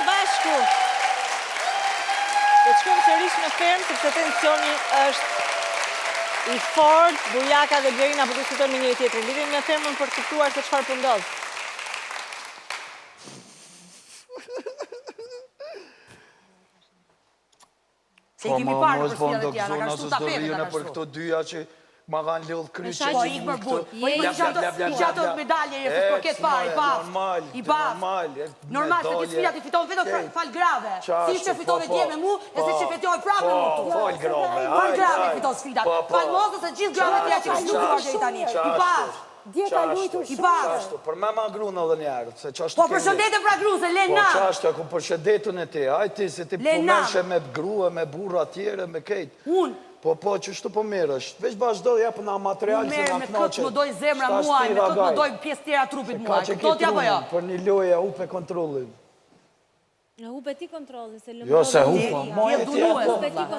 bashku. Do të shkojmë sërish në fermë, sepse tensioni është i fort. Bujaka dhe Blerina po diskutojnë me njëri tjetrin. Lidhemi me fermën për të kuptuar se çfarë po ndodh. Se i kemi parë për sfida dhe tjera, ka shtu tapetet ka për këto dyja që ma kanë lidhë kryqë. Po ik për but. Po ik ato medalje e për ketë parë, i paf. I paf. Normal, se ti sfida ti fiton vetëm fal grave. Si që fiton e dje me mu, e se që fitoj prapë me mu. Fal grave. Fal grave fiton sfida. Fal mosë se gjithë grave tja që nuk për që i tani. I paf. Dje ka lujtur shumë. Për me ma gruna dhe njerë. Po përshëndete pra gru, se Lena. Po qashtë, ku përshëndetun e ti. Hajti, se ti përmeshe me grua, me burra tjere, me kejt. Unë. Po, që shtu po mirë është. Veç bashkë do jepë nga material që nga knaqe. Me këtë më doj zemra muaj, me këtë më doj pjesë tjera trupit muaj. Këto tja po jo. Për një loja upe kontrolin. Në hupe ti kontrolin, se lëmë... Jo, se hupa.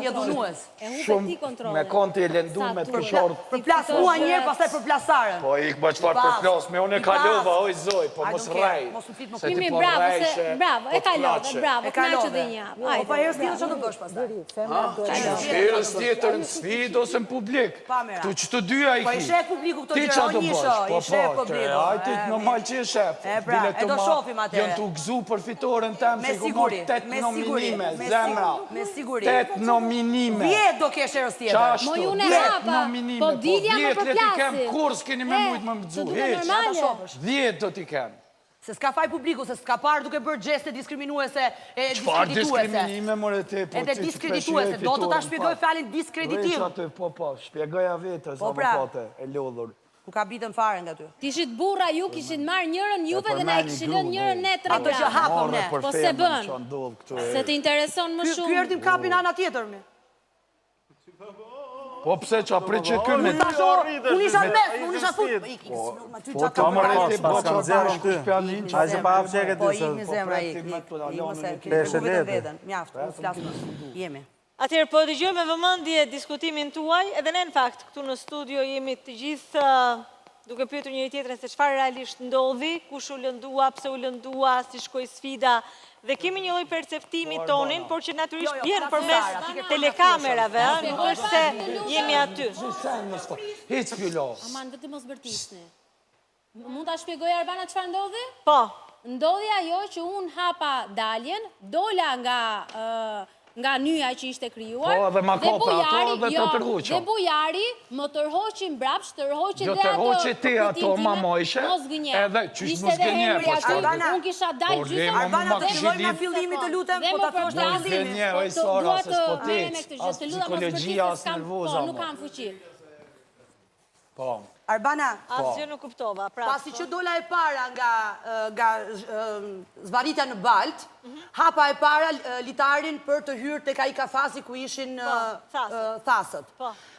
Je dhunues. E hupe ti kontrolin. Me konti e lendu me të këshorë. Për plas mua njerë, pastaj për plasaren. Po, ik më qëfar për plas, me unë e kalova, oj zoj, po mos rej. Kimi, bravo, bravo, e kalove, bravo, knaqë dhe një. Po, pa herës tjetër që të bësh pastaj. Herës tjetër në sfid ose në publik. Tu që të dyja i ki. Po, i shef publiku këto gjëra, o njësho, i shef publiku. Ajti, normal që i shef. E pra, e do shofim atëre. Jënë të gëzu për fitoren tem, që ku mor 8 nominime, zemra. Me siguri. 8 nominime. 10 do kesh herës tjetër. Mo ju në hapa, po dilja më përplasi. Kurs keni me mujtë më mëgzu, heq. 10 do t'i kem. Se s'ka faj publiku, se s'ka parë duke bërë gjeste diskriminuese e Qfar diskredituese. diskriminime, more te, po Edhe diskredituese, do të ta shpjegoj fjalin diskreditim. Po, shpjegoja vete, sa më pate, e lodhur. Ku ka bitën fare nga ty. Kishit burra ju, kishit marrë njërën juve dhe na e kishit lënë njërën ne të Ato që hapëm ne. Po se bën, se të intereson më shumë. Ky erdim kapin ana tjetër me. Po pse qa pri që këmë? Unë isha në mes, unë isha fut. Po ta më rejti po që zero ty. Hajse pa hapë qeket Po ikë një zemra ikë. Ikë me vetën. Mjaftë, unë flasë më. Jemi. Atëherë, po dëgjoj me vëmendje diskutimin tuaj, edhe ne në fakt këtu në studio jemi të gjithë duke pyetur njëri tjetrin se çfarë realisht ndodhi, kush u lëndua, pse u lëndua, si shkoi sfida, dhe kemi një lloj perceptimi tonin, por që natyrisht vjen përmes telekamerave, nuk është se jemi aty. Hiç fjulo. Aman, dhe të mos bërtisni. Mund ta shpjegoj Arbana çfarë ndodhi? Po. Ndodhi ajo që unë hapa daljen, dola nga nyja që ishte krijuar. Po, dhe ma kopra ato dhe të tërhoqo. Dhe bujari më tërhoqin brapsh, tërhoqin dhe ato... Jo tërhoqe ti ato mama ishe, edhe qysh mos gënje, po shtë. Unë kisha dalë gjysëm... Arbana, të filloj nga fillimi të lutem, po ta thosh nga fillimi. Gënje, oj Sara, se s'po tic, as psikologjia, as nervoza. Po, nuk kam fuqi. Po. Arbana, asgjë nuk kuptova. Pasi që dola e para nga zvarritja në Balt, hapa e para litarin për të hyrë tek ai kafasi ku ishin thasët.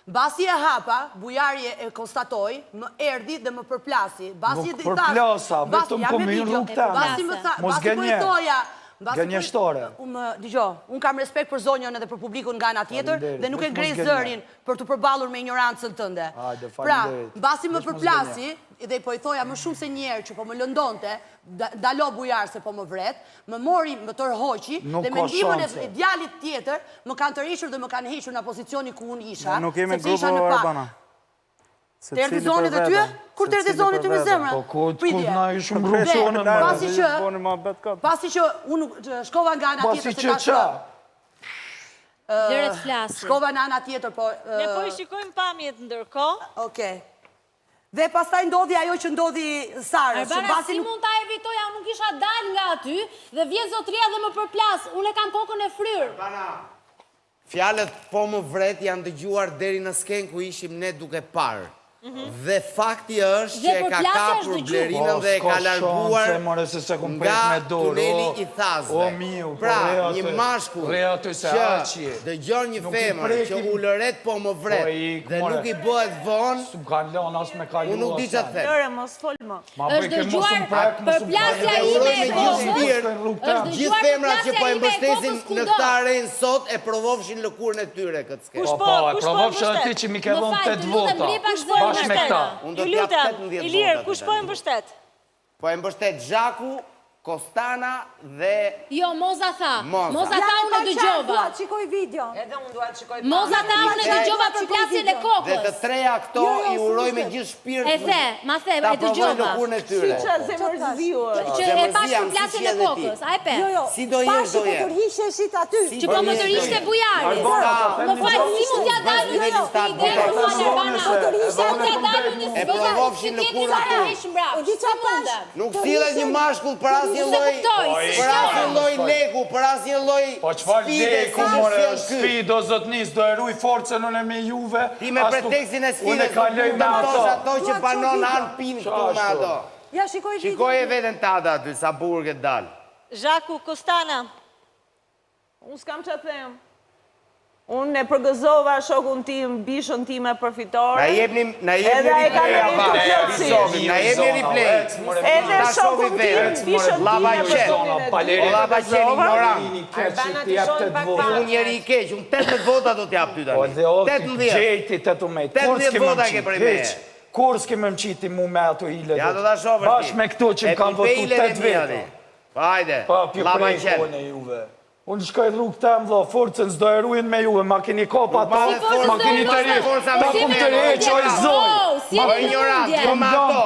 Basi e hapa, bujari e konstatoi, më erdhi dhe më përplasi. Nuk përplasa, vetëm po më hyrë rrugë ta. Mos gënje. Gënjeshtore. Unë kam respekt për zonjën edhe për publikun nga ana tjetër dhe nuk e ngrej zërin për të përballur me ignorancën tënde. Pra, basi më përplasi dhe po i thoja më shumë se njerë që po më lëndonte, dalo bujar se po më vret, më mori, më tërhoqi dhe me ndihmën e djalit tjetër më kanë tërhequr dhe më kanë hequr në pozicioni ku unë isha. Nuk kemi grupo Arbana. Të erdi zonit e tyre? Kur të erdi zonit të me zemra? Po, kur na i shumë gruponën. Pasi që unë shkova nga ana tjetër se ka Lëret flasi. Shkova nga ana tjetër, po... Ne po i shikojmë pamjet ndërkohë. Okej. Dhe pastaj ndodhi ajo që ndodhi Sarës. Arbana, si mund ta evitoja, unë nuk isha dal nga aty dhe vjen zotria dhe më përplas. Unë e kam kokën e fryrë. Arbana, fjalët po më vret janë dëgjuar deri në skenë ku ishim ne duke parë. Dhe fakti është që e ka kapur Blerinën dhe e ka larguar nga tuneli i Thazve. Pra, një mashkull që dëgjon një femër që ullëret po më vret dhe nuk i bëhet vonë, unë nuk di që të them. Lore, mos fol më. Është dëgjuar përplasja ime e kokës. Gjithë femrat që po e mbështesin në këtë arenë sot e provofshin lëkurën e tyre këtë skenë. Kush po e mbështet? Ti që mi ke dhënë 8 vota. Bashkë me këta. Ju lutem, Ilir, kush po e mbështet? Po e mbështet Zhaku, Kostana dhe... Jo, Moza tha. Moza tha unë e dëgjova. Qikoj video. Edhe unë duat qikoj... Moza tha unë e dëgjova përplasjen e kokës. Dhe të treja këto i uroj me gjithë shpirt... E the, ma the, e dëgjova. Ta provoj lëkurën e tyre. Që zemërzviur. Që e pash përplasjen e kokës, a e pe? Si do jesh, do jesh. Pashi po tërhishe shit aty. Që po më tërishte bujari. Më falë, si mund t'ja dalu një sfide, E provofshin lëkurën e tyre. Nuk sillet një mashkull për asnjë lloj leku, për asnjë lloj sfide, Sfido, zotnis, do eruj forcën unë me juve. Ti me pretekstin e sfides, nuk dëmtosh ato që banon anë pinë këtu me ato. Ja, shikoj video. Shikoj e veten tada aty, sa burë këtë dalë. Zhaku, Kostana. Unë s'kam që të them. Unë e përgëzova shokun tim, bishën time përfitore. Na jepni replay. Edhe shokun tim, bishën time përfitore. Unë njeri i keq, unë 18 vota do t'jap ty tani. 18 vota ke për i me. Kur s'ke më mqiti mu me ato ile? Ja do t'a shofër ti. Bash me këtu që më kam votu 8 veta. Hajde, lava i qenë. Unë shkoj rrugë të më dho, forcën s'do e ruin me juve, ma keni kopa ta, ma keni të rejë, ta kum të rejë që oj zonë. Ma ignorant, jo me ato.